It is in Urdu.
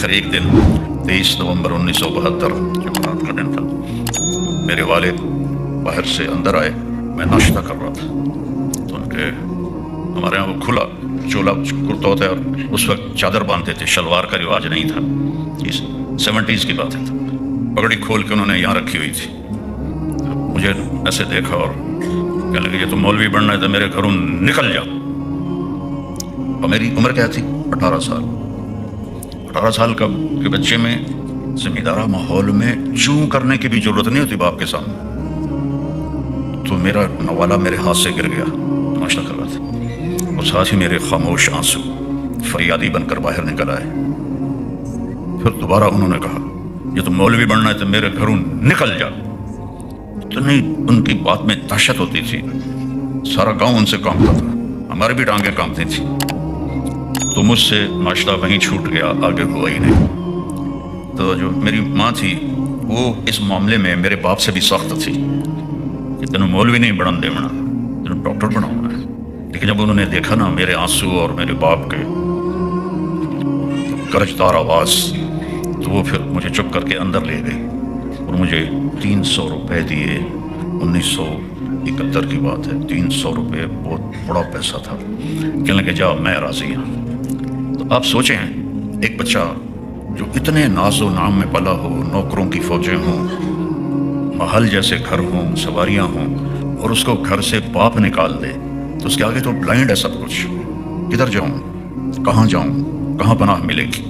پھر ایک دن 23 نومبر 1972 جمعرات کا دن تھا، میرے والد باہر سے اندر آئے، میں ناشتہ کر رہا تھا تو ان کے ہمارے یہاں وہ کھلا چولا کرتا ہوتا ہے اور اس وقت چادر باندھتے تھے، شلوار کا رواج نہیں تھا، اس 70s کی بات ہے، پگڑی کھول کے انہوں نے یہاں رکھی ہوئی تھی، مجھے ایسے دیکھا اور کہنے لگے یہ تو مولوی بننا ہے تو میرے گھروں نکل جا۔ اور میری عمر کیا تھی؟ 18 سال۔ 18 سال کا کے بچے میں ذمہ دارہ ماحول میں چوں کرنے کی بھی ضرورت نہیں ہوتی باپ کے سامنے، تو میرا نوالا میرے ہاتھ سے گر گیا، ناشتہ کر رہا تھا، اور ساتھ ہی میرے خاموش آنسو فریادی بن کر باہر نکل آئے۔ پھر دوبارہ انہوں نے کہا یہ تو مولوی بننا ہے تو میرے گھروں نکل جا۔ اتنی ان کی بات میں دہشت ہوتی تھی، سارا گاؤں ان سے کانپتا تھا، ہماری بھی ٹانگیں کانپتی تھیں، تو مجھ سے ناشتہ وہیں چھوٹ گیا، آگے ہوا ہی نہیں۔ تو جو میری ماں تھی وہ اس معاملے میں میرے باپ سے بھی سخت تھی کہ تینوں مولوی نہیں بڑھن دے منا، تینوں ڈاکٹر بناؤں ہے۔ لیکن جب انہوں نے دیکھا نا میرے آنسو اور میرے باپ کے گرجدار آواز، تو وہ پھر مجھے چپ کر کے اندر لے گئی اور مجھے 300 روپے دیے۔ 1971 کی بات ہے، 300 روپے بہت بڑا پیسہ تھا۔ کہنے لگے جا میں راضی ہوں۔ تو آپ سوچیں ایک بچہ جو اتنے ناز و نام میں پلا ہو، نوکروں کی فوجیں ہوں، محل جیسے گھر ہوں، سواریاں ہوں، اور اس کو گھر سے باپ نکال دے تو اس کے آگے تو بلائنڈ ہے سب کچھ، کدھر جاؤں، کہاں جاؤں، کہاں پناہ ملے گی۔